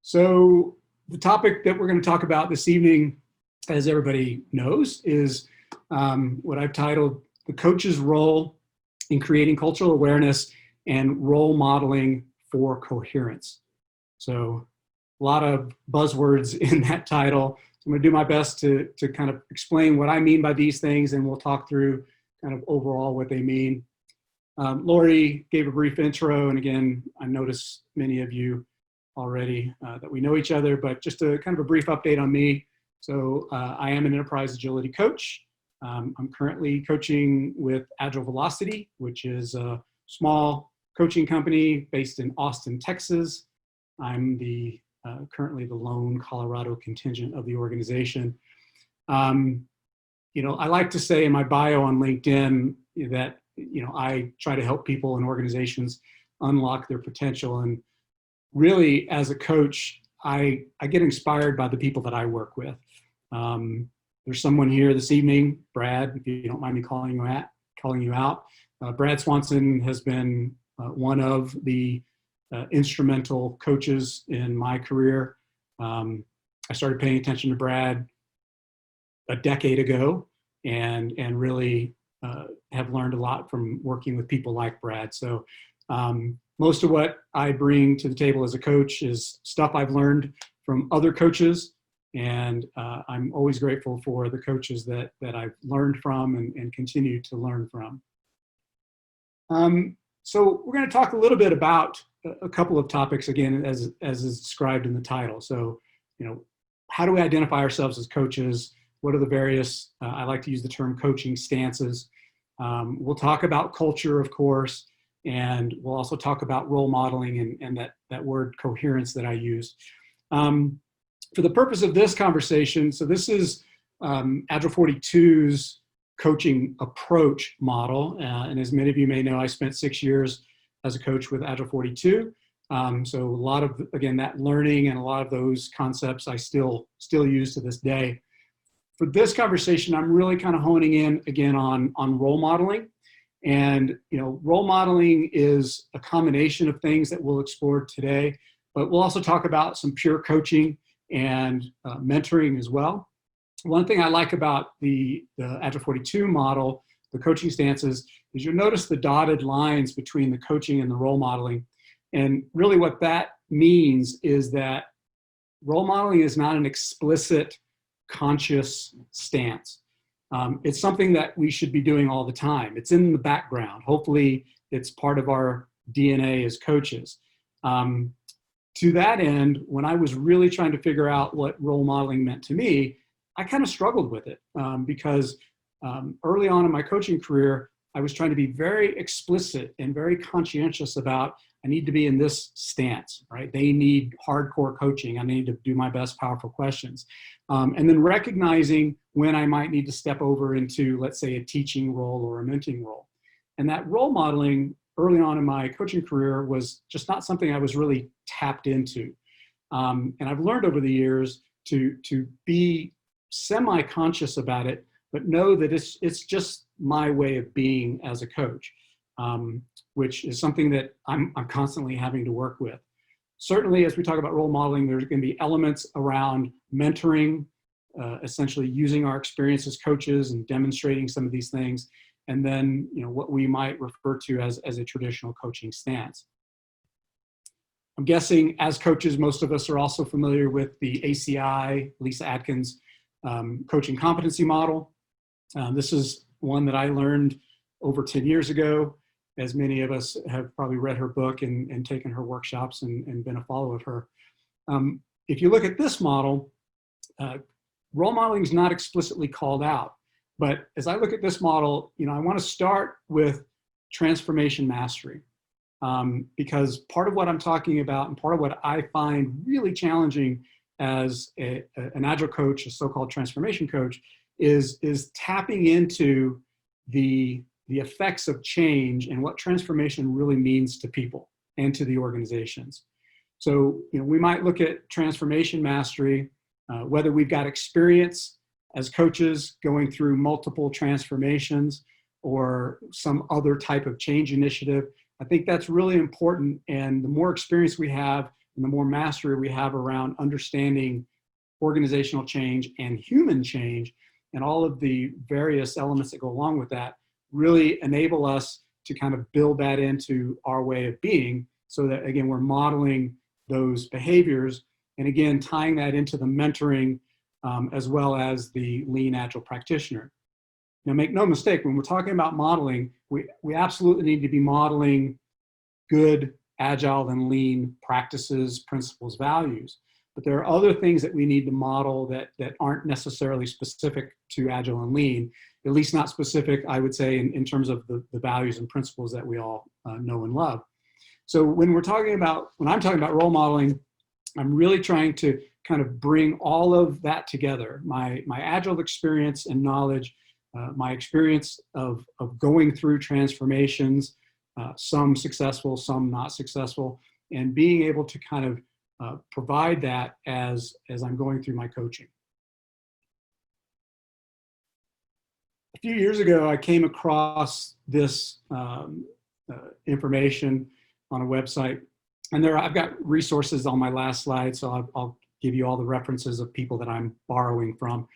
So the topic that we're going to talk about this evening, as everybody knows, is what I've titled The Coach's Role in Creating Cultural Awareness and Role Modeling for Coherence. So a lot of buzzwords in that title. I'm going to do my best to kind of explain what I mean by these things, and we'll talk through kind of overall what they mean. Lori gave a brief intro, and again, I notice many of you already that we know each other, but just a kind of a brief update on me. So I am an enterprise agility coach. I'm currently coaching with Agile Velocity, which is a small coaching company based in Austin, Texas. I'm currently the lone Colorado contingent of the organization. I like to say in my bio on LinkedIn that I try to help people and organizations unlock their potential. And really, as a coach, I get inspired by the people that I work with. There's someone here this evening, Brad, if you don't mind me calling you out. Brad Swanson has been one of the instrumental coaches in my career. I started paying attention to Brad a decade ago and really have learned a lot from working with people like Brad. So most of what I bring to the table as a coach is stuff I've learned from other coaches, and I'm always grateful for the coaches that I've learned from and continue to learn from. So we're going to talk a little bit about a couple of topics, again, as is described in the title. So, how do we identify ourselves as coaches? What are the various, I like to use the term coaching stances. We'll talk about culture, of course, and we'll also talk about role modeling and that word coherence that I use. For the purpose of this conversation, so this is Agile 42's coaching approach model. And as many of you may know, I spent 6 years as a coach with Agile 42. So a lot of, again, that learning and a lot of those concepts I still use to this day. For this conversation, I'm really kind of honing in again on role modeling. And, role modeling is a combination of things that we'll explore today, but we'll also talk about some pure coaching and mentoring as well. One thing I like about the Agile 42 model, the coaching stances, is you'll notice the dotted lines between the coaching and the role modeling. And really what that means is that role modeling is not an explicit, conscious stance. It's something that we should be doing all the time. It's in the background. Hopefully, it's part of our DNA as coaches. To that end, when I was really trying to figure out what role modeling meant to me, I kind of struggled with it because early on in my coaching career, I was trying to be very explicit and very conscientious about, I need to be in this stance, right? They need hardcore coaching. I need to do my best powerful questions. And then recognizing when I might need to step over into, let's say, a teaching role or a mentoring role. And that role modeling early on in my coaching career was just not something I was really tapped into. And I've learned over the years to be semi-conscious about it, but know that it's just my way of being as a coach, which is something that I'm constantly having to work with. Certainly, as we talk about role modeling, there's going to be elements around mentoring, essentially using our experience as coaches and demonstrating some of these things, and then what we might refer to as a traditional coaching stance. I'm guessing as coaches, most of us are also familiar with the ACI, Lisa Atkins, coaching competency model. This is one that I learned over 10 years ago, as many of us have probably read her book and taken her workshops and been a follower of her. If you look at this model, role modeling is not explicitly called out. But as I look at this model, I want to start with transformation mastery. Because part of what I'm talking about and part of what I find really challenging as an Agile coach, a so-called transformation coach, is tapping into the effects of change and what transformation really means to people and to the organizations. So, we might look at transformation mastery, whether we've got experience as coaches going through multiple transformations or some other type of change initiative. I think that's really important. And the more experience we have, and the more mastery we have around understanding organizational change and human change and all of the various elements that go along with that, really enable us to kind of build that into our way of being, so that, again, we're modeling those behaviors, and again, tying that into the mentoring as well as the lean agile practitioner. Now, make no mistake, when we're talking about modeling, we absolutely need to be modeling good agile and lean practices, principles, values. But there are other things that we need to model that aren't necessarily specific to agile and lean, at least not specific, I would say, in terms of the values and principles that we all know and love. So when I'm talking about role modeling, I'm really trying to kind of bring all of that together. My agile experience and knowledge, my experience of going through transformations, some successful, some not successful, and being able to kind of provide that as I'm going through my coaching. A few years ago, I came across this information on a website, and I've got resources on my last slide, so I'll give you all the references of people that I'm borrowing from.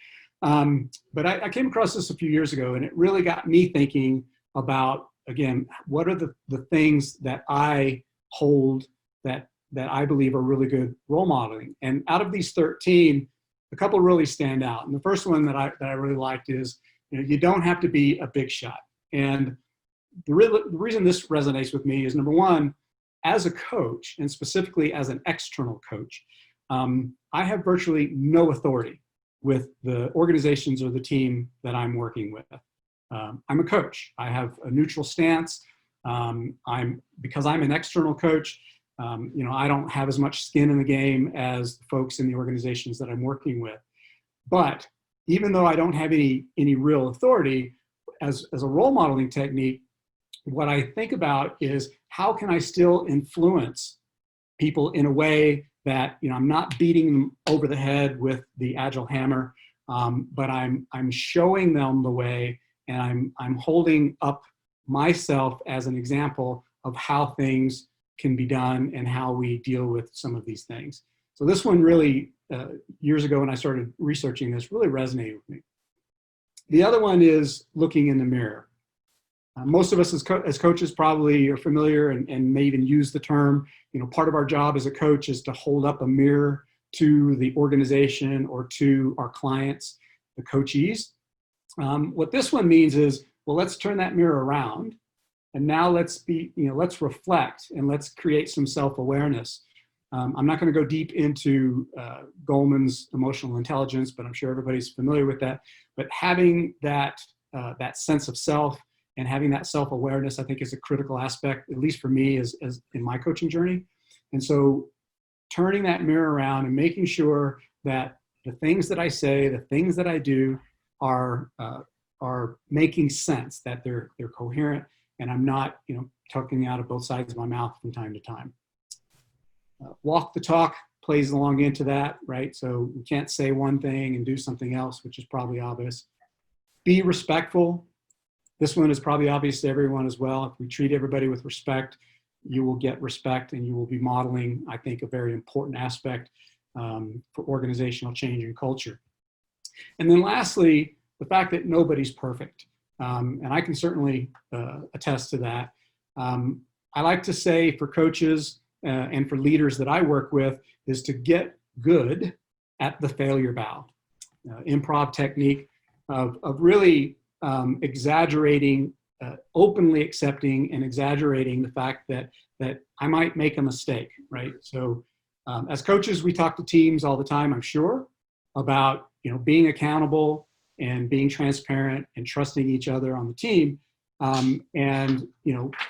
But I came across this a few years ago, and it really got me thinking about, again, what are the things that I hold that I believe are really good role modeling. And out of these 13, a couple really stand out. And the first one that I really liked is, you don't have to be a big shot. And the reason this resonates with me is, number one, as a coach, and specifically as an external coach, I have virtually no authority with the organizations or the team that I'm working with. I'm a coach. I have a neutral stance. Because I'm an external coach, I don't have as much skin in the game as the folks in the organizations that I'm working with. But even though I don't have any real authority, as a role modeling technique, what I think about is, how can I still influence people in a way that, I'm not beating them over the head with the agile hammer, but I'm showing them the way, and I'm holding up myself as an example of how things can be done and how we deal with some of these things. So this one really, years ago when I started researching this, really resonated with me. The other one is looking in the mirror. Most of us as coaches probably are familiar and may even use the term. Part of our job as a coach is to hold up a mirror to the organization or to our clients, the coachees. What this one means is, well, let's turn that mirror around, and now let's reflect and let's create some self-awareness. I'm not going to go deep into Dolman's emotional intelligence, but I'm sure everybody's familiar with that. But having that sense of self and having that self-awareness, I think, is a critical aspect, at least for me, as in my coaching journey. And so turning that mirror around and making sure that the things that I say, the things that I do are making sense, that they're coherent, and I'm not, talking out of both sides of my mouth from time to time. Walk the talk plays along into that, right? So you can't say one thing and do something else, which is probably obvious. Be respectful. This one is probably obvious to everyone as well. If we treat everybody with respect, you will get respect, and you will be modeling, I think, a very important aspect for organizational change and culture. And then lastly, the fact that nobody's perfect. And I can certainly attest to that. I like to say, for coaches and for leaders that I work with, is to get good at the failure valve. Improv technique of really exaggerating, openly accepting and exaggerating the fact that I might make a mistake, right? So as coaches, we talk to teams all the time, I'm sure, about being accountable and being transparent and trusting each other on the team. And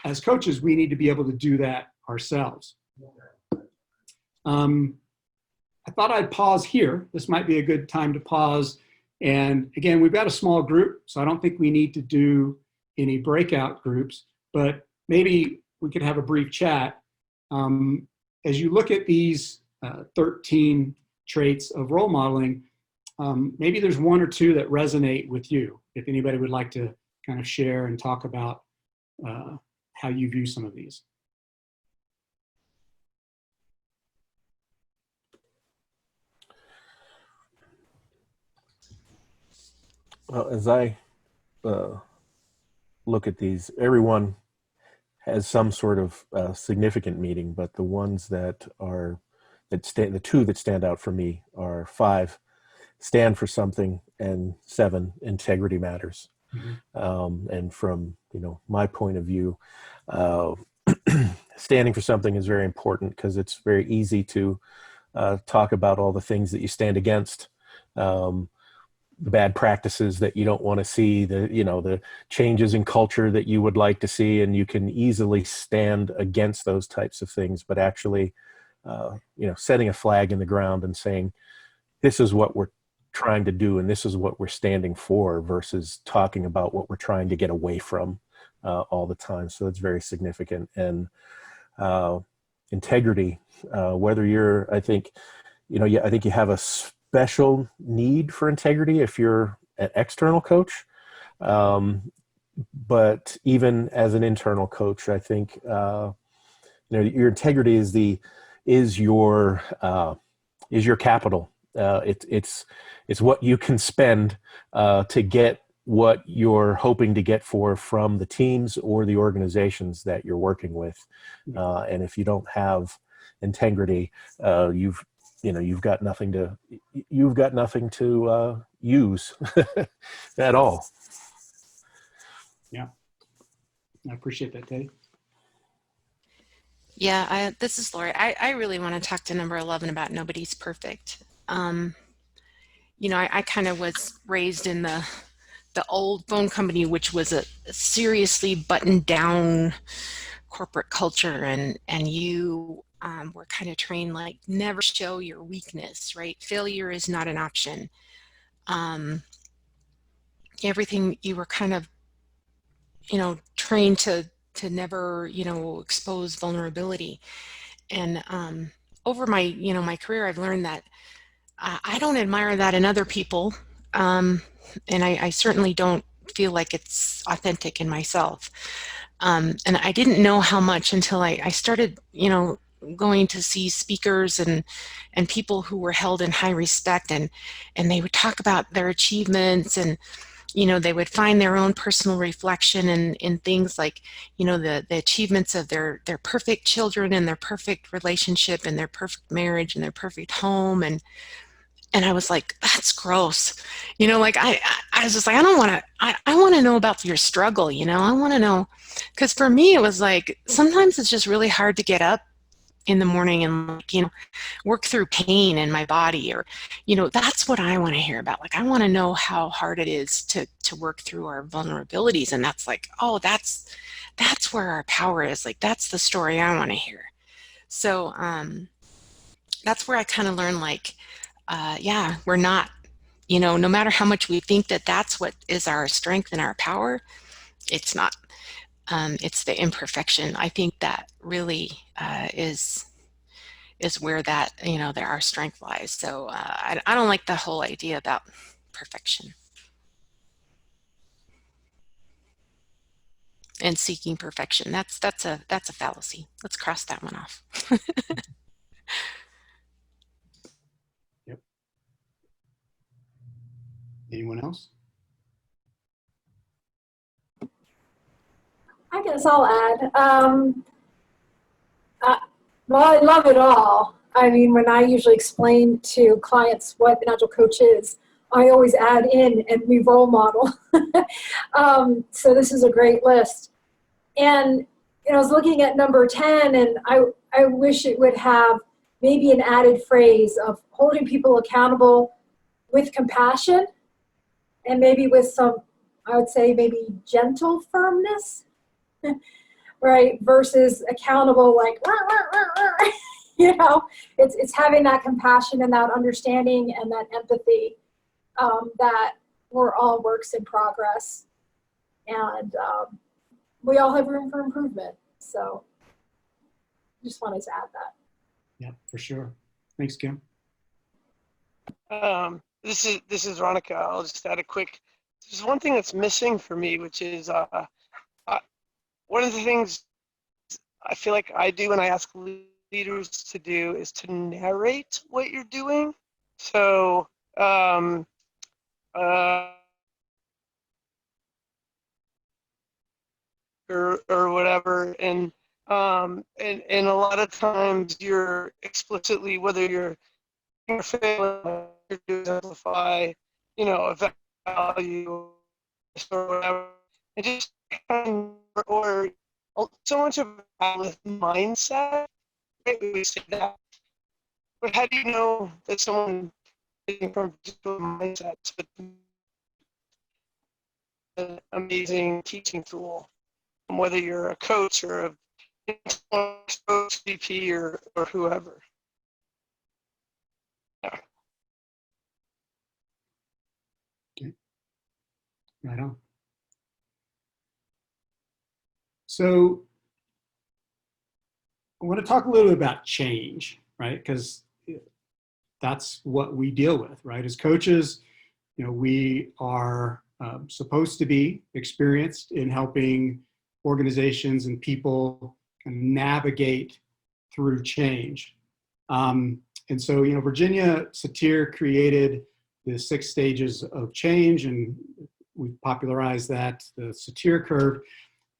as coaches, we need to be able to do that ourselves. I thought I'd pause here. This might be a good time to pause. And again, we've got a small group, so I don't think we need to do any breakout groups, but maybe we could have a brief chat. As you look at these 13 traits of role modeling, maybe there's one or two that resonate with you. If anybody would like to kind of share and talk about how you view some of these. Well, as I uh, look at these, everyone has some sort of significant meaning, but the ones that are the two that stand out for me are 5, stand for something, and 7, integrity matters. Mhm. And from my point of view, uh, standing for something is very important because it's very easy to talk about all the things that you stand against. Um, the bad practices that you don't want to see, the changes in culture that you would like to see, and you can easily stand against those types of things. But actually, setting a flag in the ground and saying, this is what we're trying to do and this is what we're standing for, versus talking about what we're trying to get away from all the time. So it's very significant. And uh, integrity, whether you're, I think, I think you have a special need for integrity if you're an external coach. But even as an internal coach, I think, your integrity is your capital. It's what you can spend to get what you're hoping to get from the teams or the organizations that you're working with. And if you don't have integrity, you've got nothing to use at all. Yeah, I appreciate that, Teddy. Yeah, this is Lori. I really want to talk to number 11 about nobody's perfect. I kind of was raised in the old phone company, which was a seriously buttoned down corporate culture, and you were kind of trained like never show your weakness, right? Failure is not an option. Everything you were kind of trained to never expose vulnerability. And over my career, I've learned that I don't admire that in other people, and I certainly don't feel like it's authentic in myself. And I didn't know how much until I started, going to see speakers and people who were held in high respect, and they would talk about their achievements, and they would find their own personal reflection in things like the achievements of their perfect children and their perfect relationship and their perfect marriage and their perfect home. And I was like, that's gross. Like I was just like, I don't want to, I want to know about your struggle. I want to know, because for me, it was like, sometimes it's just really hard to get up in the morning and work through pain in my body, or that's what I want to hear about. Like, I want to know how hard it is to work through our vulnerabilities. And that's like, oh, that's where our power is. Like, that's the story I want to hear. So that's where I kind of learned, like, yeah, we're not, no matter how much we think that that's what is our strength and our power, it's not. It's the imperfection. I think that really is where that our strength lies. So I don't like the whole idea about perfection and seeking perfection. That's a fallacy. Let's cross that one off. Yep. Anyone else? I guess I'll add. Well, I love it all. I mean, when I usually explain to clients what an Agile coach is, I always add in and we role model. So this is a great list. And I was looking at number 10, and I wish it would have maybe an added phrase of holding people accountable with compassion, and maybe with some, I would say, maybe gentle firmness. Right, versus accountable, like it's having that compassion and that understanding and that empathy, that we're all works in progress, and we all have room for improvement. So just wanted to add that. Yeah, for sure. Thanks, Kim. This is Veronica. I'll just add a quick. There's one thing that's missing for me, which is one of the things I feel like I do and I ask leaders to do is to narrate what you're doing. So or whatever. And a lot of times you're explicitly, whether you're failing to exemplify, a value or whatever, and just or so much of a mindset. Right? We say that, but how do you know that someone is from particular mindsets? But an amazing teaching tool, whether you're a coach or a coach, VP, or whoever. Yeah. Okay. Right on. So I want to talk a little bit about change, right? Because that's what we deal with, right? As coaches, we are supposed to be experienced in helping organizations and people kind of navigate through change. And so, Virginia Satir created the 6 stages of change, and we've popularized that, the Satir curve.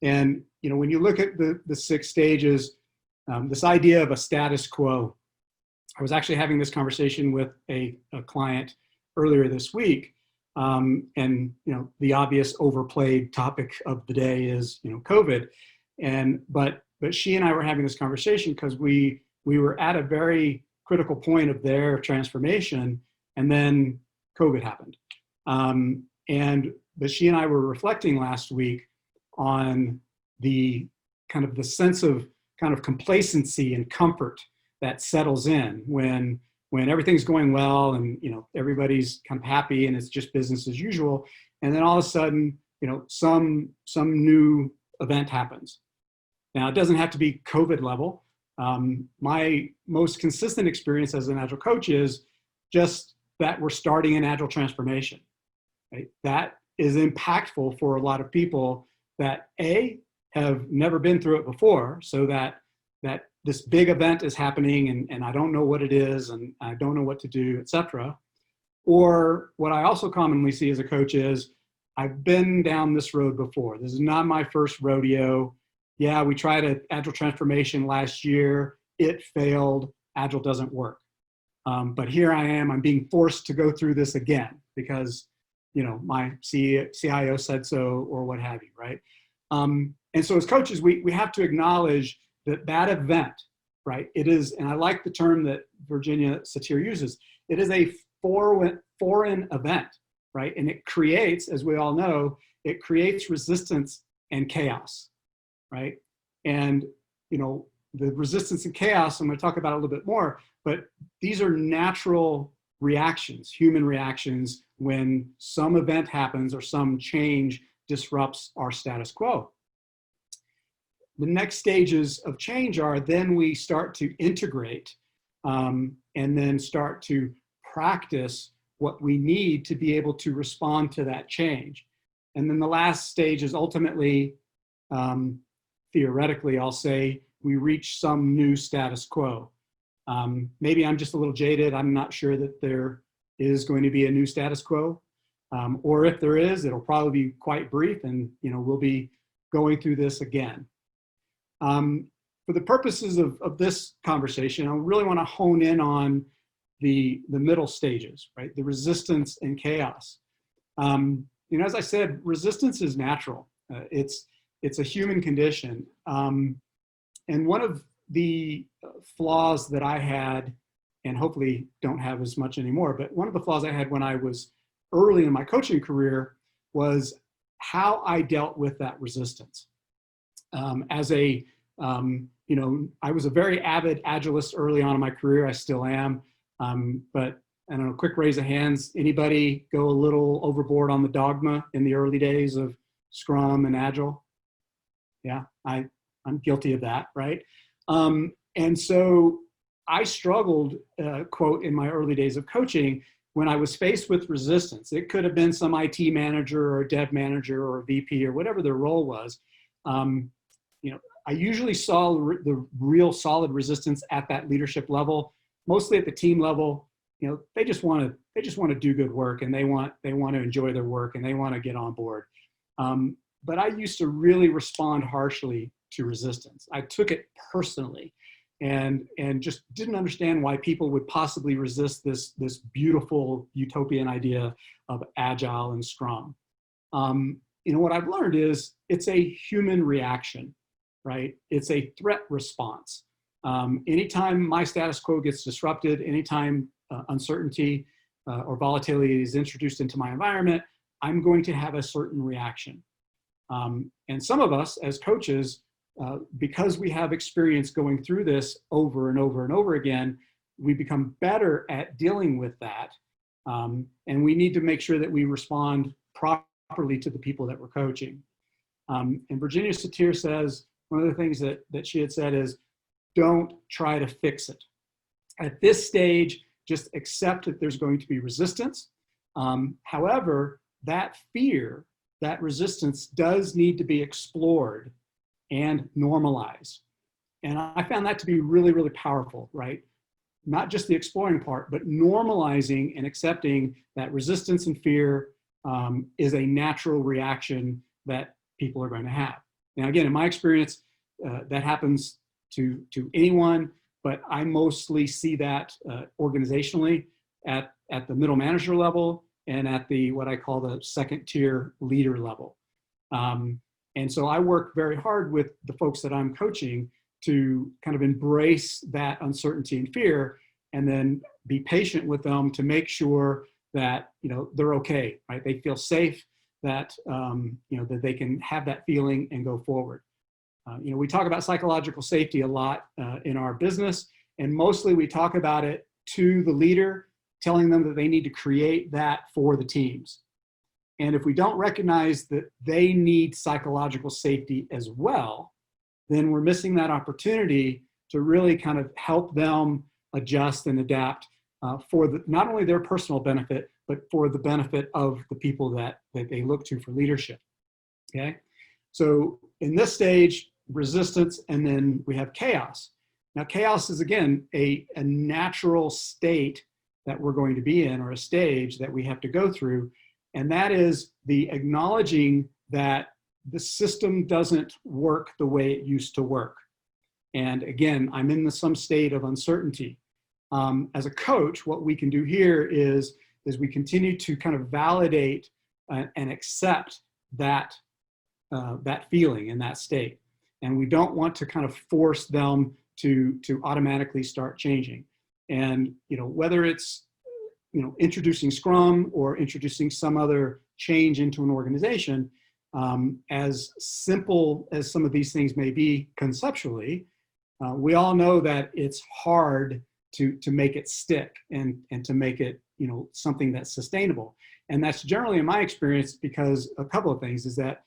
And, when you look at the 6 stages, this idea of a status quo, I was actually having this conversation with a client earlier this week. And, the obvious overplayed topic of the day is, COVID. But she and I were having this conversation because we were at a very critical point of their transformation, and then COVID happened. But she and I were reflecting last week on the kind of the sense of kind of complacency and comfort that settles in when everything's going well and everybody's kind of happy and it's just business as usual, and then all of a sudden some new event happens. Now, it doesn't have to be COVID level. My most consistent experience as an Agile coach is just that we're starting an Agile transformation. Right? That is impactful for a lot of people that have never been through it before, so that this big event is happening and I don't know what it is and I don't know what to do, etc. Or what I also commonly see as a coach is, I've been down this road before. This is not my first rodeo. Yeah, we tried an Agile transformation last year. It failed. Agile doesn't work. But here I am. I'm being forced to go through this again because, my CIO said so, or what have you, right? And so as coaches, we have to acknowledge that event, right? It is, and I like the term that Virginia Satir uses, it is a foreign event, right? And it creates, as we all know, it creates resistance and chaos, right? And, the resistance and chaos, I'm going to talk about it a little bit more, but these are natural reactions, human reactions, when some event happens or some change disrupts our status quo. The next stages of change are then we start to integrate and then start to practice what we need to be able to respond to that change. And then the last stage is ultimately, theoretically, I'll say, we reach some new status quo. Maybe I'm just a little jaded. I'm not sure that there is going to be a new status quo. Or if there is, it'll probably be quite brief and we'll be going through this again. For the purposes of this conversation, I really want to hone in on the middle stages, right? The resistance and chaos. As I said, resistance is natural. It's a human condition. And one of the flaws that I had, and hopefully don't have as much anymore, but one of the flaws I had when I was early in my coaching career was how I dealt with that resistance. I was a very avid Agilist early on in my career. I still am. But I don't know, quick raise of hands. Anybody go a little overboard on the dogma in the early days of Scrum and Agile? Yeah, I'm guilty of that, right? And so I struggled, quote, in my early days of coaching when I was faced with resistance. It could have been some IT manager or a dev manager or a VP or whatever their role was. I usually saw the real solid resistance at that leadership level, mostly at the team level. They just want to do good work, and they want to enjoy their work, and they want to get on board. but I used to really respond harshly to resistance. I took it personally and just didn't understand why people would possibly resist this beautiful utopian idea of Agile and Scrum. What I've learned is it's a human reaction, right? It's a threat response. Anytime my status quo gets disrupted, anytime uncertainty or volatility is introduced into my environment, I'm going to have a certain reaction. And some of us as coaches, because we have experience going through this over and over and over again, we become better at dealing with that. And we need to make sure that we respond properly to the people that we're coaching. And Virginia Satir says, one of the things that she had said is, don't try to fix it. At this stage, just accept that there's going to be resistance. However, that fear, that resistance does need to be explored and normalized. And I found that to be really, really powerful, right? Not just the exploring part, but normalizing and accepting that resistance and fear is a natural reaction that people are going to have. Now, again, in my experience, that happens to anyone, but I mostly see that organizationally at the middle manager level and at the what I call the second tier leader level. And so I work very hard with the folks that I'm coaching to kind of embrace that uncertainty and fear, and then be patient with them to make sure that they're okay, right? They feel safe, that that they can have that feeling and go forward. We talk about psychological safety a lot in our business, and mostly we talk about it to the leader, telling them that they need to create that for the teams. And if we don't recognize that they need psychological safety as well, then we're missing that opportunity to really kind of help them adjust and adapt for not only their personal benefit, but for the benefit of the people that they look to for leadership. Okay, so in this stage, resistance, and then we have chaos. Now, chaos is, again, a natural state that we're going to be in, or a stage that we have to go through, and that is the acknowledging that the system doesn't work the way it used to work. And again, I'm in some state of uncertainty. As a coach, what we can do here is we continue to kind of validate and accept that feeling in that state. And we don't want to kind of force them to automatically start changing. And whether it's introducing Scrum or introducing some other change into an organization, as simple as some of these things may be conceptually, we all know that it's hard to make it stick and to make it something that's sustainable. And that's generally, in my experience, because a couple of things is that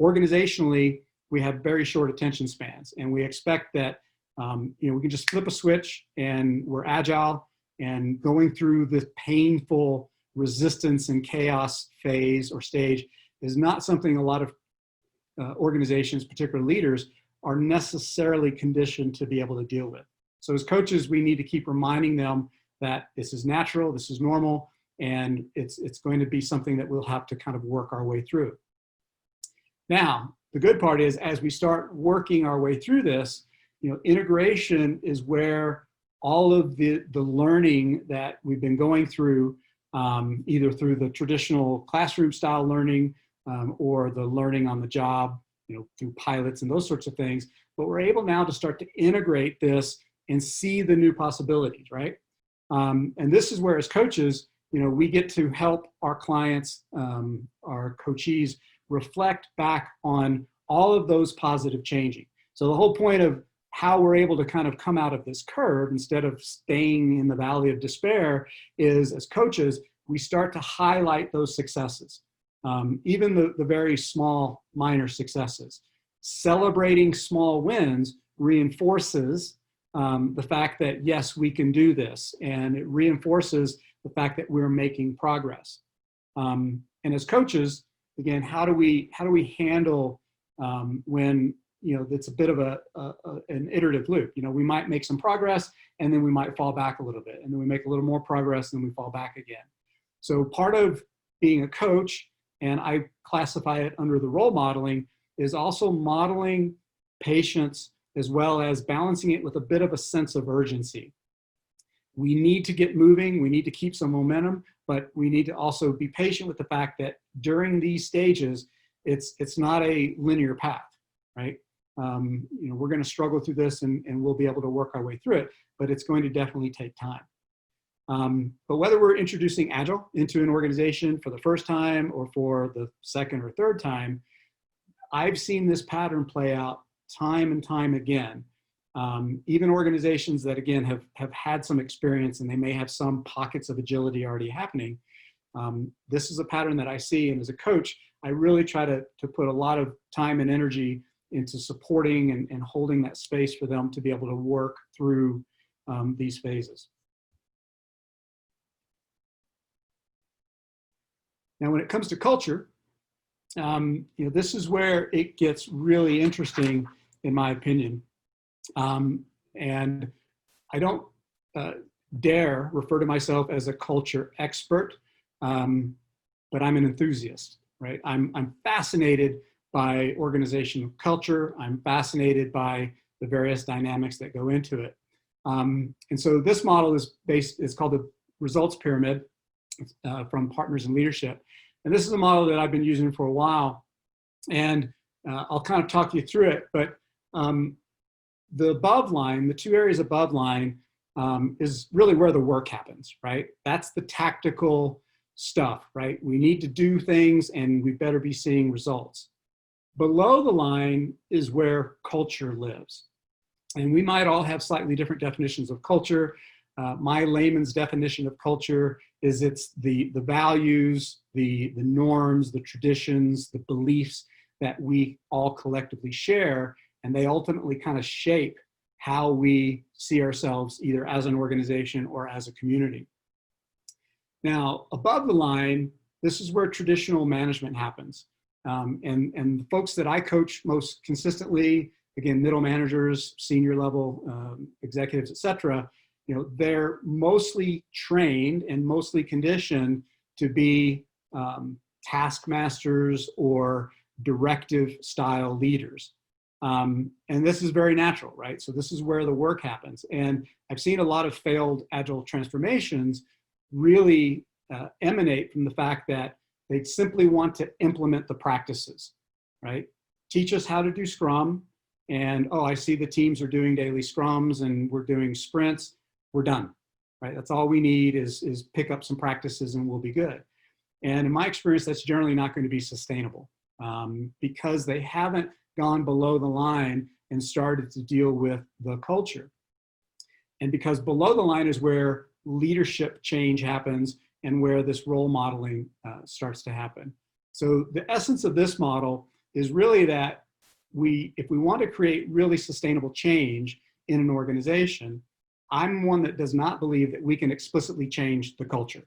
organizationally we have very short attention spans, and we expect that we can just flip a switch and we're agile, and going through this painful resistance and chaos phase or stage is not something a lot of organizations, particularly leaders, are necessarily conditioned to be able to deal with. So as coaches, we need to keep reminding them that this is natural, this is normal, and it's going to be something that we'll have to kind of work our way through. Now, the good part is, as we start working our way through this, integration is where all of the learning that we've been going through, either through the traditional classroom style learning or the learning on the job, through pilots and those sorts of things, but we're able now to start to integrate this and see the new possibilities, right? And this is where, as coaches, we get to help our clients, our coachees, reflect back on all of those positive changing. So the whole point of how we're able to kind of come out of this curve instead of staying in the valley of despair is, as coaches, we start to highlight those successes, even the very small, minor successes. Celebrating small wins reinforces the fact that, yes, we can do this, and it reinforces the fact that we're making progress. And as coaches, again, how do we handle when it's a bit of an iterative loop? We might make some progress, and then we might fall back a little bit, and then we make a little more progress, and then we fall back again. So part of being a coach and I classify it under the role modeling, is also modeling patience as well as balancing it with a bit of a sense of urgency. We need to get moving, we need to keep some momentum, but we need to also be patient with the fact that during these stages, it's not a linear path, right? We're going to struggle through this and we'll be able to work our way through it, but it's going to definitely take time. But whether we're introducing Agile into an organization for the first time or for the second or third time, I've seen this pattern play out time and time again. Even organizations that, again, have had some experience and they may have some pockets of agility already happening. This is a pattern that I see, and as a coach, I really try to put a lot of time and energy into supporting and holding that space for them to be able to work through these phases. Now, when it comes to culture, this is where it gets really interesting, in my opinion. And I don't dare refer to myself as a culture expert, but I'm an enthusiast, right? I'm fascinated by organizational culture. I'm fascinated by the various dynamics that go into it. And so this model is called the results pyramid from Partners in Leadership. And this is a model that I've been using for a while. And I'll kind of talk you through it, but the above line, the two areas above line, is really where the work happens, right? That's the tactical stuff, right? We need to do things and we better be seeing results. Below the line is where culture lives. And we might all have slightly different definitions of culture. My layman's definition of culture is it's the values, the norms, the traditions, the beliefs that we all collectively share, and they ultimately kind of shape how we see ourselves either as an organization or as a community. Now, above the line, this is where traditional management happens. And the folks that I coach most consistently, again, middle managers, senior level executives, et cetera, they're mostly trained and mostly conditioned to be taskmasters or directive style leaders. And this is very natural, right? So this is where the work happens. And I've seen a lot of failed Agile transformations really emanate from the fact that they simply want to implement the practices, right? Teach us how to do Scrum. And, oh, I see the teams are doing daily Scrums and we're doing sprints. We're done, right? That's all we need is pick up some practices and we'll be good. And in my experience, that's generally not going to be sustainable because they haven't gone below the line and started to deal with the culture. And because below the line is where leadership change happens and where this role modeling starts to happen. So the essence of this model is really that if we want to create really sustainable change in an organization, I'm one that does not believe that we can explicitly change the culture.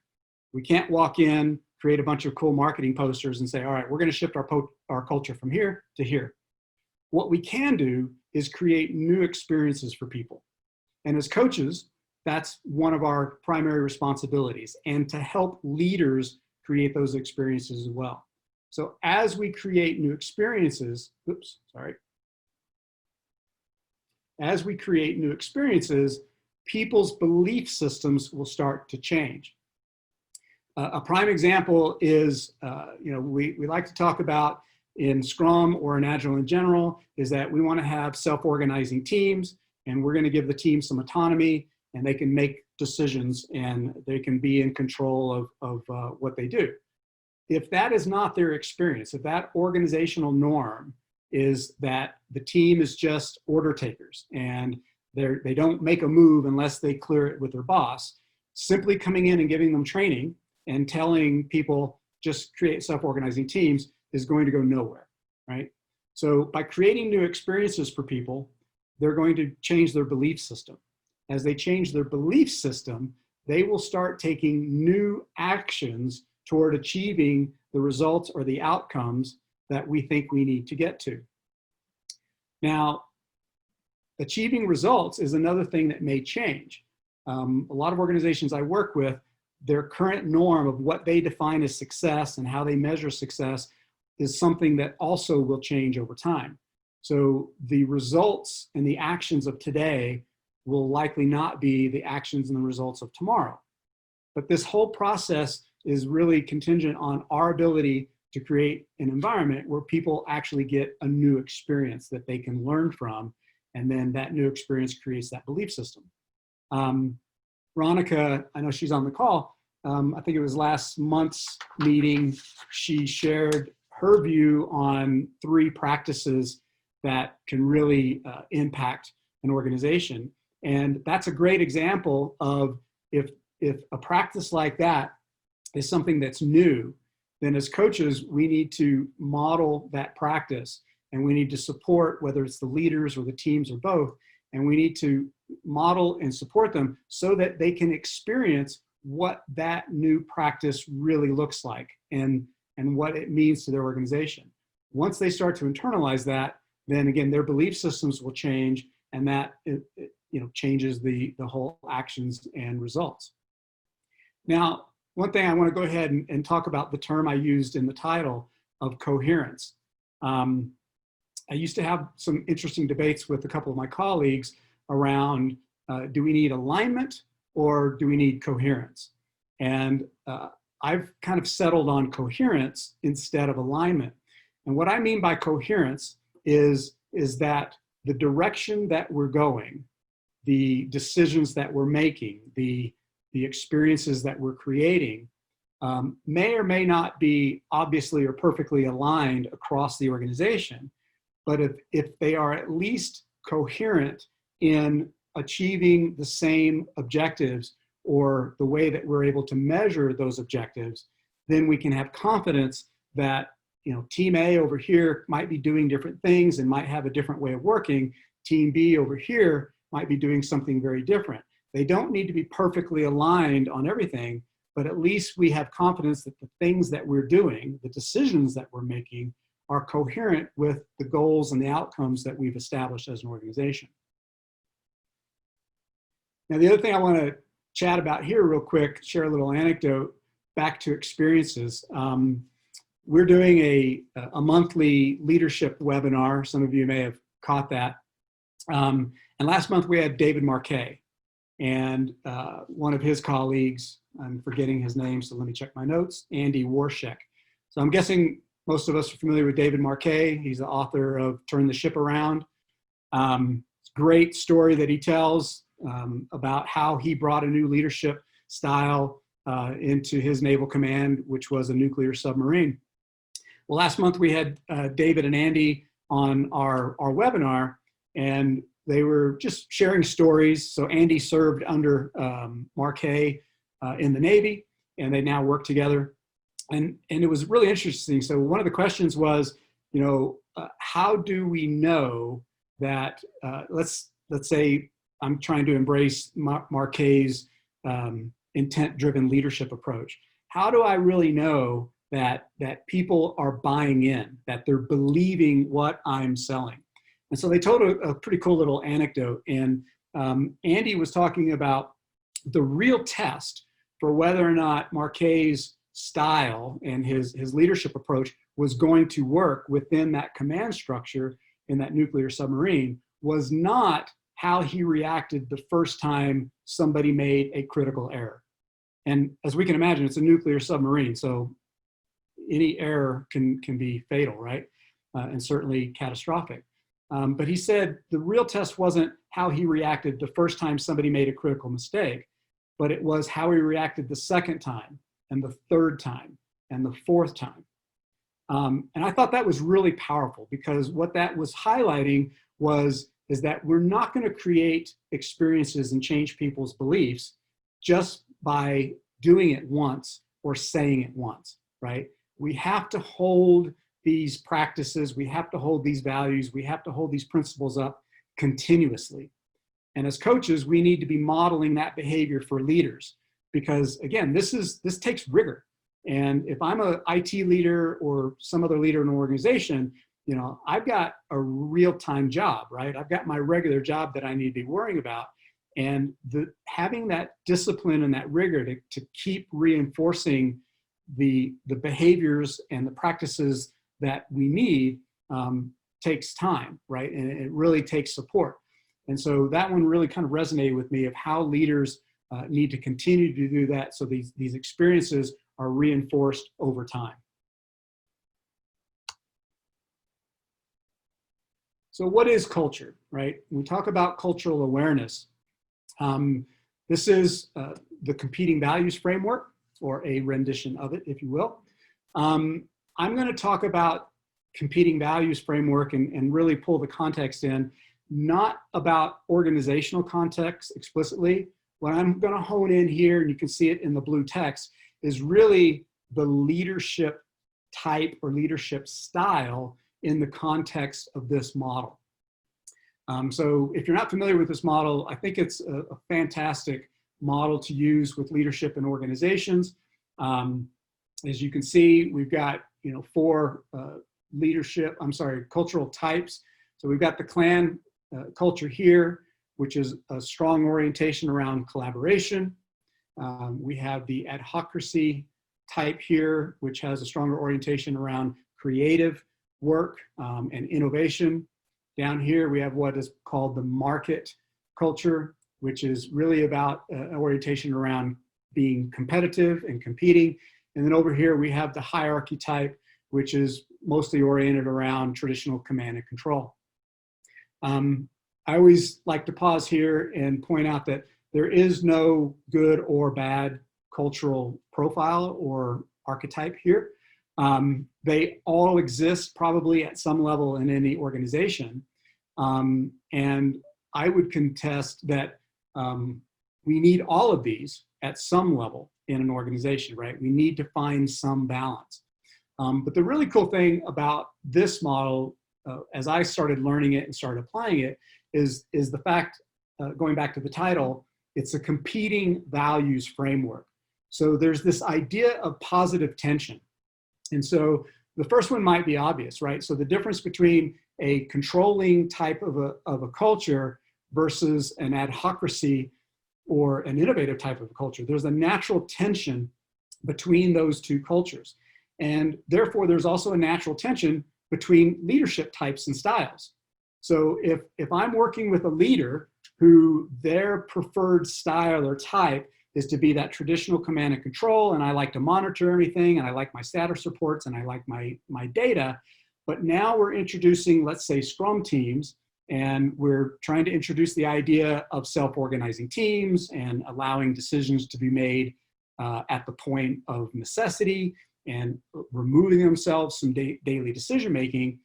We can't walk in, create a bunch of cool marketing posters and say, all right, we're going to shift our culture from here to here. What we can do is create new experiences for people. And as coaches, that's one of our primary responsibilities, and to help leaders create those experiences as well. So as we create new experiences, as we create new experiences, people's belief systems will start to change. A prime example is, we like to talk about in Scrum or in Agile in general, is that we want to have self-organizing teams, and we're going to give the team some autonomy, and they can make decisions and they can be in control of what they do. If that is not their experience, if that organizational norm is that the team is just order takers and they don't make a move unless they clear it with their boss, simply coming in and giving them training and telling people just create self-organizing teams is going to go nowhere, right? So by creating new experiences for people, they're going to change their belief system. As they change their belief system, they will start taking new actions toward achieving the results or the outcomes that we think we need to get to. Now, achieving results is another thing that may change. A lot of organizations I work with, their current norm of what they define as success and how they measure success is something that also will change over time. So the results and the actions of today will likely not be the actions and the results of tomorrow. But this whole process is really contingent on our ability to create an environment where people actually get a new experience that they can learn from, and then that new experience creates that belief system. Veronica, I know she's on the call. I think it was last month's meeting, she shared her view on 3 practices that can really impact an organization. And that's a great example of if a practice like that is something that's new, then as coaches, we need to model that practice, and we need to support, whether it's the leaders or the teams or both, and we need to model and support them so that they can experience what that new practice really looks like and what it means to their organization. Once they start to internalize that, then again, their belief systems will change, and that changes the whole actions and results. Now, one thing I want to go ahead and talk about the term I used in the title of coherence. I used to have some interesting debates with a couple of my colleagues around do we need alignment or do we need coherence? And I've kind of settled on coherence instead of alignment. And what I mean by coherence is that the direction that we're going, the decisions that we're making, the experiences that we're creating may or may not be obviously or perfectly aligned across the organization, but if they are at least coherent in achieving the same objectives or the way that we're able to measure those objectives, then we can have confidence that team A over here might be doing different things and might have a different way of working. Team B over here might be doing something very different. They don't need to be perfectly aligned on everything, but at least we have confidence that the things that we're doing, the decisions that we're making, are coherent with the goals and the outcomes that we've established as an organization. Now, the other thing I want to chat about here real quick, share a little anecdote back to experiences. We're doing a monthly leadership webinar. Some of you may have caught that. And last month we had David Marquet, and one of his colleagues, I'm forgetting his name, so let me check my notes, Andy Warshek. So I'm guessing most of us are familiar with David Marquet. He's the author of Turn the Ship Around. Great story that he tells about how he brought a new leadership style into his naval command, which was a nuclear submarine. Well, last month we had David and Andy on our webinar, and they were just sharing stories. So Andy served under Marquet in the Navy, and they now work together. And it was really interesting. So one of the questions was, how do we know that, let's say I'm trying to embrace Marquet's intent-driven leadership approach. How do I really know that people are buying in, that they're believing what I'm selling? And so they told a pretty cool little anecdote. And Andy was talking about the real test for whether or not Marquet's style and his leadership approach was going to work within that command structure in that nuclear submarine was not how he reacted the first time somebody made a critical error. And as we can imagine, it's a nuclear submarine, so any error can be fatal, right? And certainly catastrophic. But he said the real test wasn't how he reacted the first time somebody made a critical mistake, but it was how he reacted the second time and the third time and the fourth time. And I thought that was really powerful, because what that was highlighting is that we're not going to create experiences and change people's beliefs just by doing it once or saying it once, right? We have to hold these practices, we have to hold these values, we have to hold these principles up continuously. And as coaches, we need to be modeling that behavior for leaders, because again, this takes rigor. And if I'm an IT leader or some other leader in an organization, I've got a real-time job, right? I've got my regular job that I need to be worrying about. And having that discipline and that rigor to keep reinforcing the behaviors and the practices that we need takes time, right? And it really takes support. And so that one really kind of resonated with me of how leaders need to continue to do that, so these experiences are reinforced over time. So what is culture, right? When we talk about cultural awareness, this is the competing values framework, or a rendition of it, if you will. I'm going to talk about competing values framework and really pull the context in, not about organizational context explicitly. What I'm going to hone in here, and you can see it in the blue text, is really the leadership type or leadership style in the context of this model. So if you're not familiar with this model, I think it's a fantastic model to use with leadership in organizations. As you can see, we've got four cultural types. So we've got the clan culture here, which is a strong orientation around collaboration. We have the adhocracy type here, which has a stronger orientation around creative work and innovation. Down here, we have what is called the market culture, which is really about an orientation around being competitive and competing. And then over here, we have the hierarchy type, which is mostly oriented around traditional command and control. I always like to pause here and point out that there is no good or bad cultural profile or archetype here. They all exist probably at some level in any organization. And I would contest that we need all of these at some level in an organization, right? We need to find some balance. But the really cool thing about this model, as I started learning it and started applying it, is the fact, going back to the title, it's a competing values framework. So there's this idea of positive tension. And so the first one might be obvious, right? So the difference between a controlling type of a culture versus an adhocracy or an innovative type of culture, there's a natural tension between those two cultures. And therefore, there's also a natural tension between leadership types and styles. So if I'm working with a leader who their preferred style or type is to be that traditional command and control, and I like to monitor everything, and I like my status reports, and I like my data, but now we're introducing, let's say, Scrum teams, and we're trying to introduce the idea of self-organizing teams and allowing decisions to be made at the point of necessity and removing themselves from daily decision-making.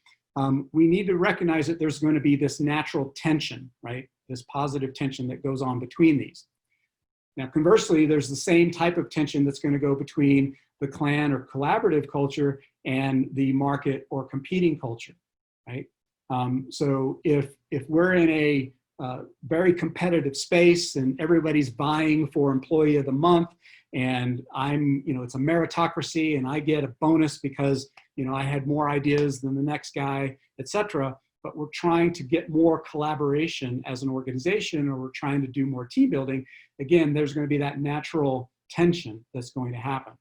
We need to recognize that there's going to be this natural tension, right? This positive tension that goes on between these. Now, conversely, there's the same type of tension that's going to go between the clan or collaborative culture and the market or competing culture, right? So if we're in a very competitive space and everybody's vying for employee of the month, and it's a meritocracy and I get a bonus because, I had more ideas than the next guy, et cetera, but we're trying to get more collaboration as an organization, or we're trying to do more team building, again, there's going to be that natural tension that's going to happen.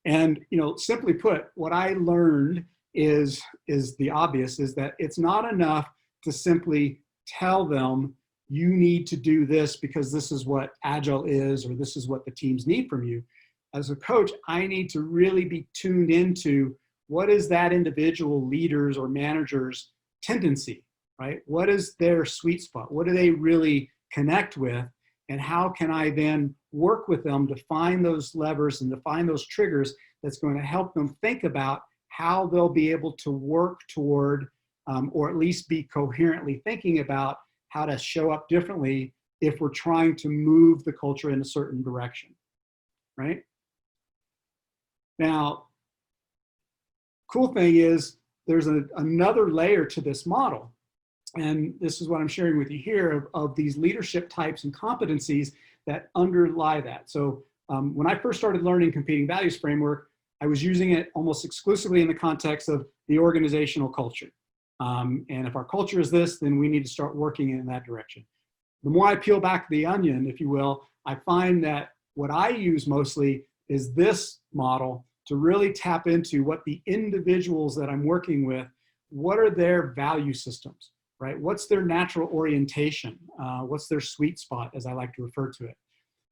And, simply put, what I learned is the obvious, is that it's not enough to simply tell them you need to do this because this is what Agile is, or this is what the teams need from you. As a coach, I need to really be tuned into what is that individual leader's or manager's tendency, right? What is their sweet spot? What do they really connect with? And how can I then work with them to find those levers and to find those triggers that's going to help them think about how they'll be able to work toward, or at least be coherently thinking about how to show up differently if we're trying to move the culture in a certain direction, right? Now, cool thing is there's another layer to this model. And this is what I'm sharing with you here of these leadership types and competencies that underlie that. So when I first started learning competing values framework, I was using it almost exclusively in the context of the organizational culture. And if our culture is this, then we need to start working in that direction. the more I peel back the onion, if you will, I find that what I use mostly is this model to really tap into what the individuals that I'm working with, what are their value systems, right? What's their natural orientation? What's their sweet spot, as I like to refer to it?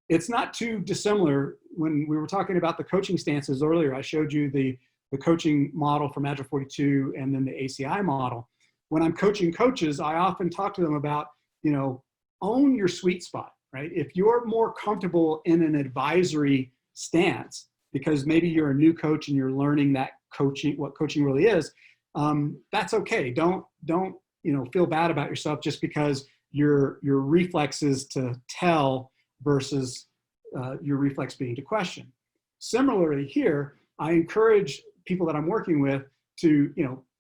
It's not too dissimilar. When we were talking about the coaching stances earlier, I showed you the coaching model from Agile 42 and then the ACI model. When I'm coaching coaches, I often talk to them about, own your sweet spot, right? If you're more comfortable in an advisory stance, because maybe you're a new coach and you're learning that coaching, what coaching really is, that's okay. Don't feel bad about yourself just because your reflex is to tell versus your reflex being to question. Similarly here, I encourage people that I'm working with to,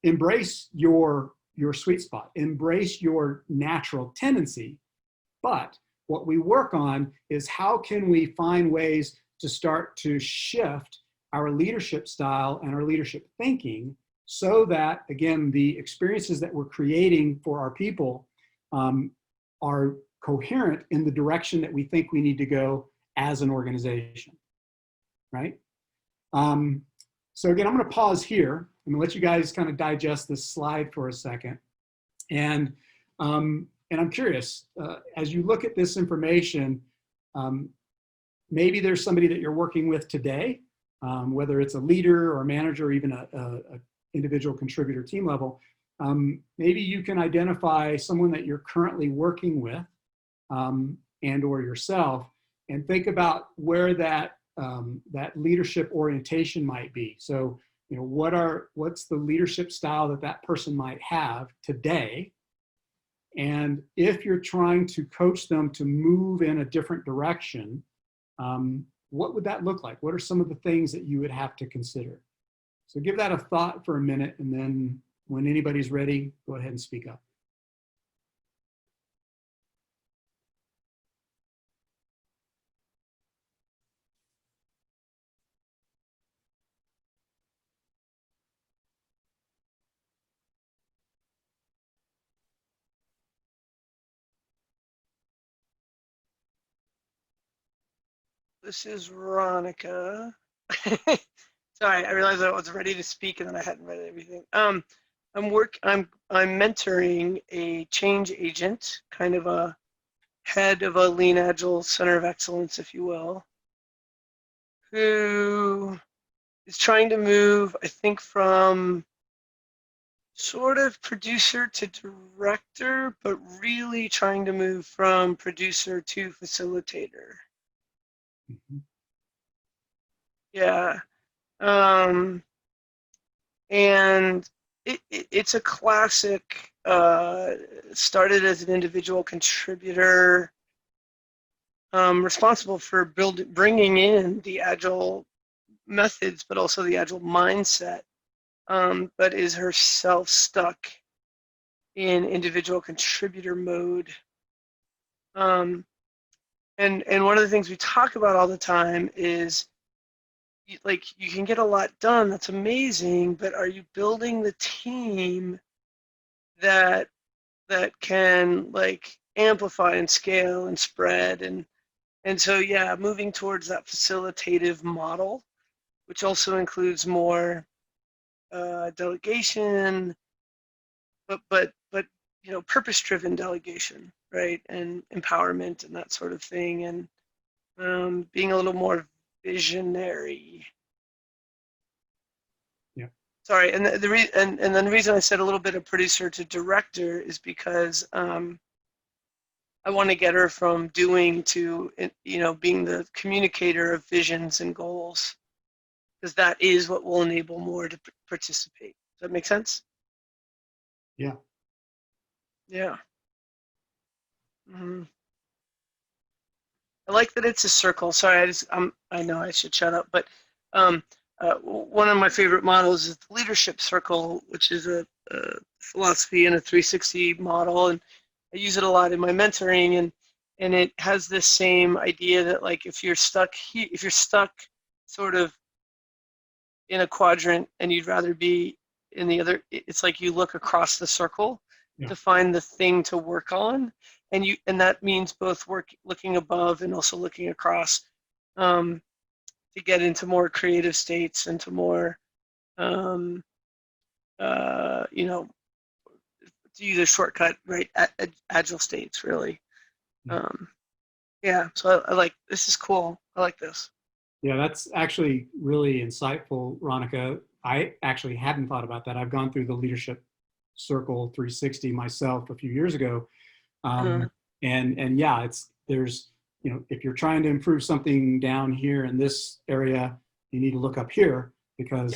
embrace your sweet spot, embrace your natural tendency. But what we work on is how can we find ways to start to shift our leadership style and our leadership thinking so that, again, the experiences that we're creating for our people are coherent in the direction that we think we need to go as an organization, right? So again, I'm going to pause here. I'm going to let you guys kind of digest this slide for a second. And I'm curious, as you look at this information, maybe there's somebody that you're working with today, whether it's a leader or a manager or even a individual contributor team level. Maybe you can identify someone that you're currently working with and or yourself, and think about where that leadership orientation might be. So, what's the leadership style that person might have today? And if you're trying to coach them to move in a different direction, what would that look like? What are some of the things that you would have to consider? So give that a thought for a minute, and then when anybody's ready, go ahead and speak up. This is Veronica. Sorry, I realized I was ready to speak and then I hadn't read everything. I'm mentoring a change agent, kind of a head of a lean agile center of excellence, if you will, who is trying to move, I think, from sort of producer to director, but really trying to move from producer to facilitator. Mm-hmm. Yeah. And it's a classic, started as an individual contributor, responsible for bringing in the Agile methods, but also the Agile mindset, but is herself stuck in individual contributor mode. And one of the things we talk about all the time is, like, you can get a lot done, that's amazing, but are you building the team that can, like, amplify and scale and spread? And so, yeah, moving towards that facilitative model, which also includes more delegation, but purpose-driven delegation, right, and empowerment and that sort of thing, and being a little more visionary. Yeah. Sorry, and then the reason I said a little bit of producer to director is because I want to get her from doing to being the communicator of visions and goals, because that is what will enable more to participate. Does that make sense? Yeah. Yeah. Mm-hmm. I like that it's a circle. Sorry, I know I should shut up, but one of my favorite models is the leadership circle, which is a philosophy and a 360 model, and I use it a lot in my mentoring, and it has this same idea that, like, if you're stuck sort of in a quadrant and you'd rather be in the other, it's like you look across the circle to find the thing to work on. and that means both looking above and also looking across, to get into more creative states and to more, you know, to use a shortcut, right? Agile states, really. Yeah, so I like, this is cool. I like this. Yeah, that's actually really insightful, Ronica. I actually hadn't thought about that. I've gone through the Leadership Circle 360 myself a few years ago. And yeah, there's, you know, if you're trying to improve something down here in this area, you need to look up here because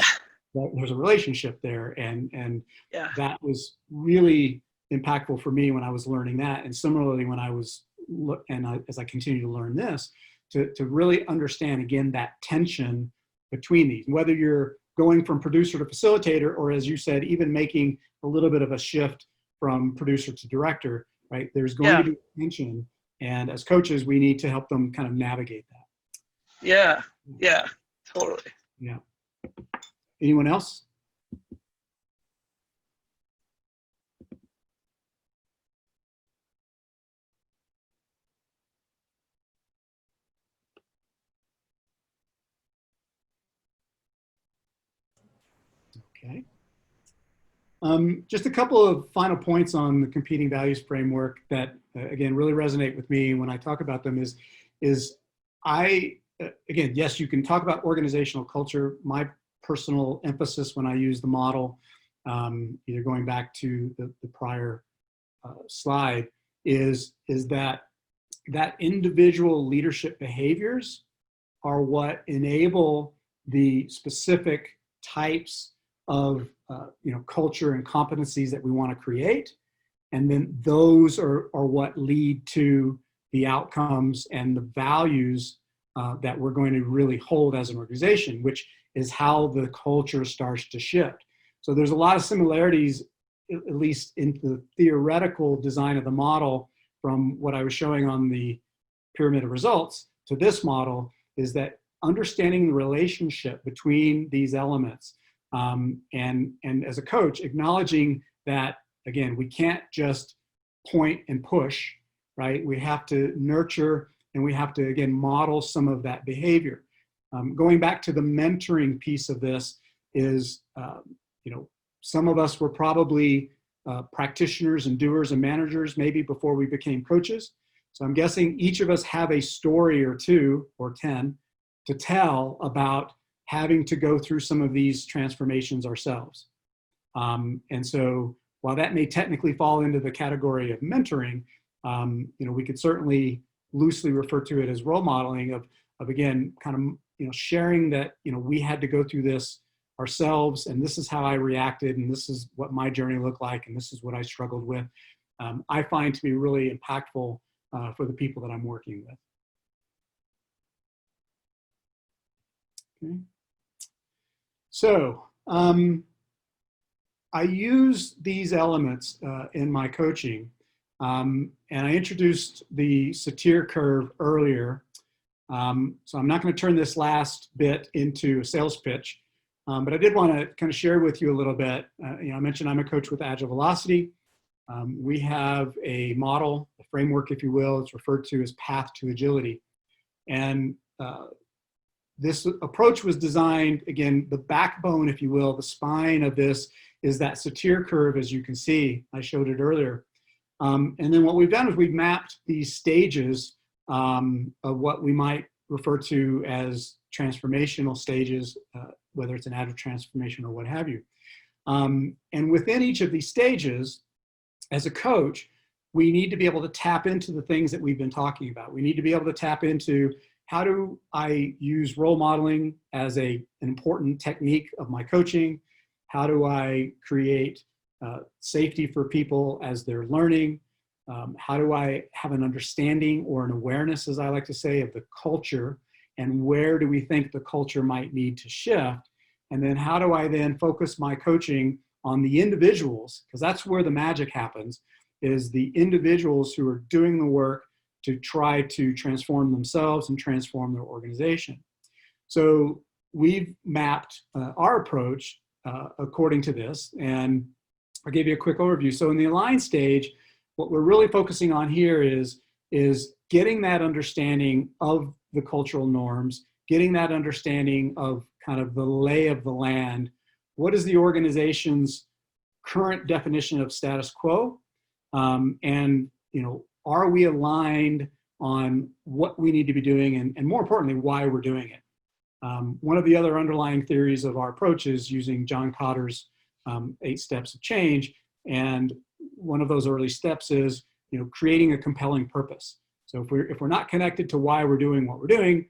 there's a relationship there. And that was really impactful for me when I was learning that. And similarly, when I was, as I continue to learn this, to really understand, again, that tension between these, whether you're going from producer to facilitator, or as you said, even making a little bit of a shift from producer to director, right? There's going to be tension. And as coaches, we need to help them kind of navigate that. Yeah, totally. Yeah. Anyone else? Okay. Just a couple of final points on the competing values framework that, again, really resonate with me when I talk about them is again, yes, you can talk about organizational culture. My personal emphasis when I use the model, either going back to the prior slide, is that individual leadership behaviors are what enable the specific types of culture and competencies that we want to create, and then those are what lead to the outcomes and the values that we're going to really hold as an organization, which is how the culture starts to shift. So there's a lot of similarities, at least in the theoretical design of the model, from what I was showing on the pyramid of results to this model, is that understanding the relationship between these elements, and as a coach, acknowledging that, again, we can't just point and push, right? We have to nurture, and we have to, again, model some of that behavior. Going back to the mentoring piece of this is, some of us were probably practitioners and doers and managers maybe before we became coaches. So I'm guessing each of us have a story or two or 10 to tell about having to go through some of these transformations ourselves. And so while that may technically fall into the category of mentoring, we could certainly loosely refer to it as role modeling of again, kind of, sharing that, we had to go through this ourselves, and this is how I reacted, and this is what my journey looked like, and this is what I struggled with. I find to be really impactful for the people that I'm working with. Okay. So I use these elements in my coaching, and I introduced the Satir curve earlier. So I'm not going to turn this last bit into a sales pitch, but I did want to kind of share with you a little bit. I mentioned I'm a coach with Agile Velocity. We have a model, a framework, if you will. It's referred to as Path to Agility. And this approach was designed, again, the backbone, if you will, the spine of this is that Satir curve, as you can see. I showed it earlier. And then what we've done is we've mapped these stages of what we might refer to as transformational stages, whether it's an agile transformation or what have you. And within each of these stages, as a coach, we need to be able to tap into the things that we've been talking about. We need to be able to tap into, how do I use role modeling as an important technique of my coaching? How do I create safety for people as they're learning? How do I have an understanding or an awareness, as I like to say, of the culture, and where do we think the culture might need to shift? And then how do I then focus my coaching on the individuals, because that's where the magic happens, is the individuals who are doing the work to try to transform themselves and transform their organization. So we've mapped our approach according to this, and I'll give you a quick overview. So in the align stage, what we're really focusing on here is getting that understanding of the cultural norms, getting that understanding of kind of the lay of the land. What is the organization's current definition of status quo? And, you know, are we aligned on what we need to be doing, and more importantly, why we're doing it? One of the other underlying theories of our approach is using John Cotter's 8 steps of change. And one of those early steps is, you know, creating a compelling purpose. So if we're not connected to why we're doing what we're doing,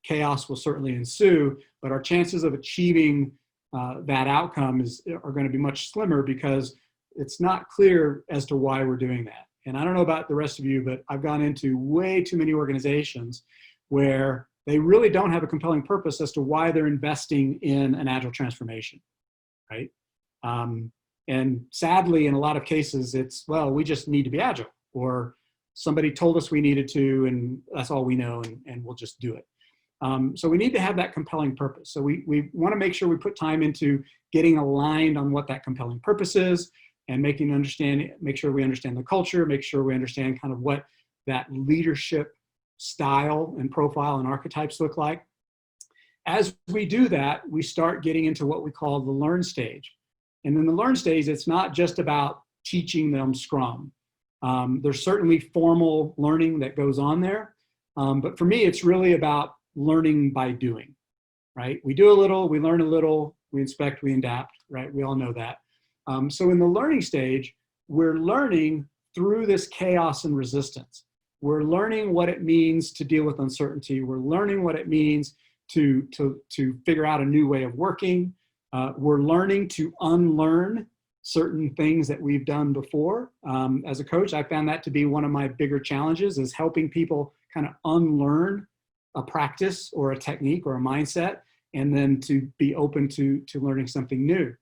chaos will certainly ensue, but our chances of achieving that outcome are going to be much slimmer because it's not clear as to why we're doing that. And I don't know about the rest of you, but I've gone into way too many organizations where they really don't have a compelling purpose as to why they're investing in an agile transformation, right? And sadly, in a lot of cases, it's, well, we just need to be agile, or somebody told us we needed to, and that's all we know, and we'll just do it. So we need to have that compelling purpose. So we want to make sure we put time into getting aligned on what that compelling purpose is, and make sure we understand the culture, make sure we understand kind of what that leadership style and profile and archetypes look like. As we do that, we start getting into what we call the learn stage. And in the learn stage, it's not just about teaching them Scrum. There's certainly formal learning that goes on there. But for me, it's really about learning by doing, right? We do a little, we learn a little, we inspect, we adapt, right? We all know that. So in the learning stage, we're learning through this chaos and resistance. We're learning what it means to deal with uncertainty. We're learning what it means to figure out a new way of working. We're learning to unlearn certain things that we've done before. As a coach, I found that to be one of my bigger challenges, is helping people kind of unlearn a practice or a technique or a mindset, and then to be open to learning something new.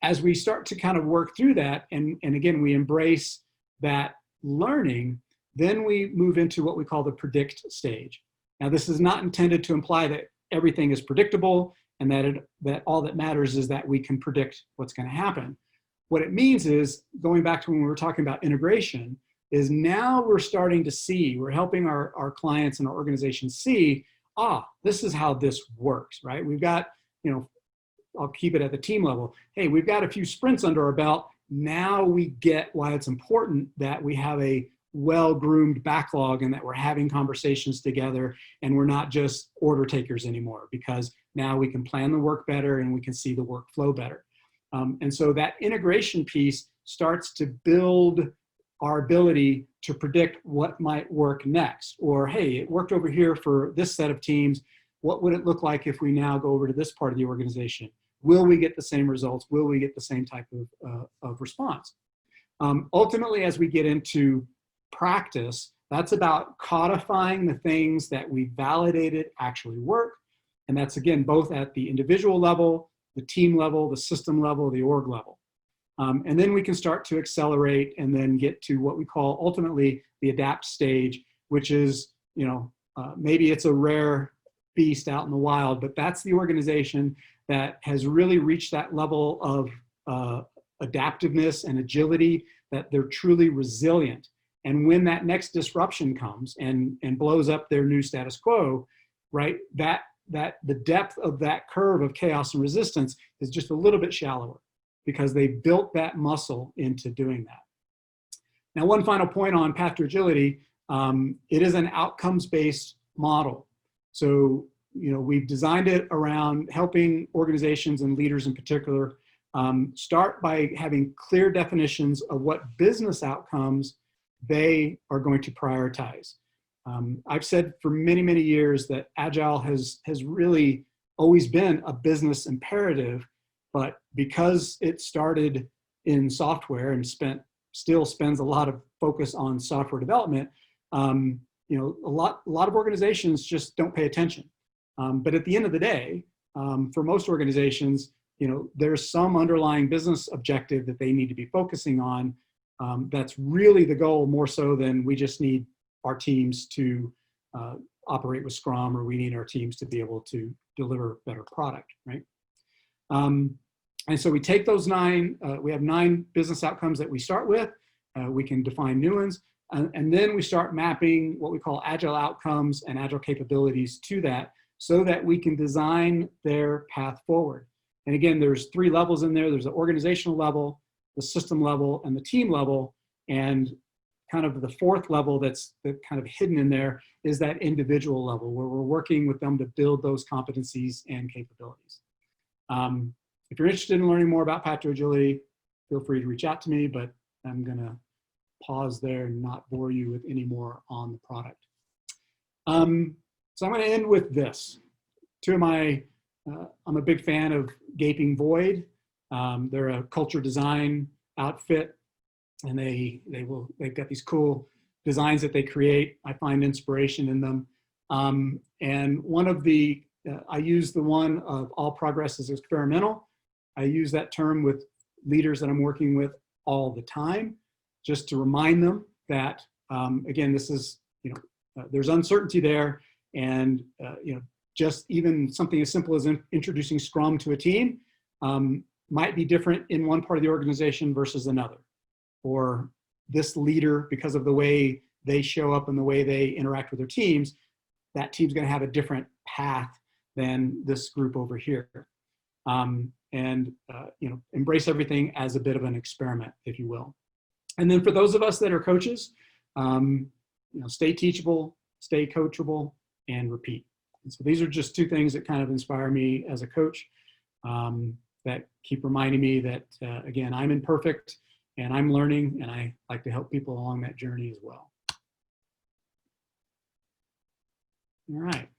As we start to kind of work through that, and again, we embrace that learning, then we move into what we call the predict stage. Now, this is not intended to imply that everything is predictable and that all that matters is that we can predict what's going to happen. What it means is, going back to when we were talking about integration, is now we're starting to see, we're helping our clients and our organizations see, this is how this works, right? We've got, you know, I'll keep it at the team level. Hey, we've got a few sprints under our belt. Now we get why it's important that we have a well-groomed backlog and that we're having conversations together and we're not just order takers anymore, because now we can plan the work better and we can see the workflow better. And so that integration piece starts to build our ability to predict what might work next. Or, hey, it worked over here for this set of teams. What would it look like if we now go over to this part of the organization? Will we get the same results? Will we get the same type of response? Ultimately, as we get into practice, that's about codifying the things that we validated actually work. And that's, again, both at the individual level, the team level, the system level, the org level. And then we can start to accelerate and then get to what we call ultimately the adapt stage, which is, you know, maybe it's a rare beast out in the wild, but that's the organization that has really reached that level of adaptiveness and agility, that they're truly resilient. And when that next disruption comes and blows up their new status quo, right, that the depth of that curve of chaos and resistance is just a little bit shallower, because they built that muscle into doing that. Now, one final point on Path to Agility, it is an outcomes-based model. So, you know, we've designed it around helping organizations and leaders in particular start by having clear definitions of what business outcomes they are going to prioritize. I've said for many, many years that Agile has really always been a business imperative, but because it started in software and still spends a lot of focus on software development, you know, a lot of organizations just don't pay attention. But at the end of the day, for most organizations, you know, there's some underlying business objective that they need to be focusing on. That's really the goal, more so than we just need our teams to operate with Scrum, or we need our teams to be able to deliver better product, right? And so we take those 9, we have 9 business outcomes that we start with. We can define new ones. And then we start mapping what we call agile outcomes and agile capabilities to that so that we can design their path forward. And again, there's 3 levels in there. There's the organizational level, the system level, and the team level. And kind of the 4th level that's kind of hidden in there is that individual level where we're working with them to build those competencies and capabilities. If you're interested in learning more about Path to Agility, feel free to reach out to me, but I'm gonna pause there and not bore you with any more on the product. So I'm gonna end with this. I'm a big fan of Gaping Void. They're a culture design outfit, and they've got these cool designs that they create. I find inspiration in them. And one of the, I use the one of all progress is experimental. I use that term with leaders that I'm working with all the time, just to remind them that, again, this is, there's uncertainty there, and, just even something as simple as introducing Scrum to a team might be different in one part of the organization versus another. Or this leader, because of the way they show up and the way they interact with their teams, that team's going to have a different path than this group over here. Embrace everything as a bit of an experiment, if you will. And then for those of us that are coaches, stay teachable, stay coachable, and repeat. And so these are just 2 things that kind of inspire me as a coach, that keep reminding me that, again, I'm imperfect and I'm learning, and I like to help people along that journey as well. All right.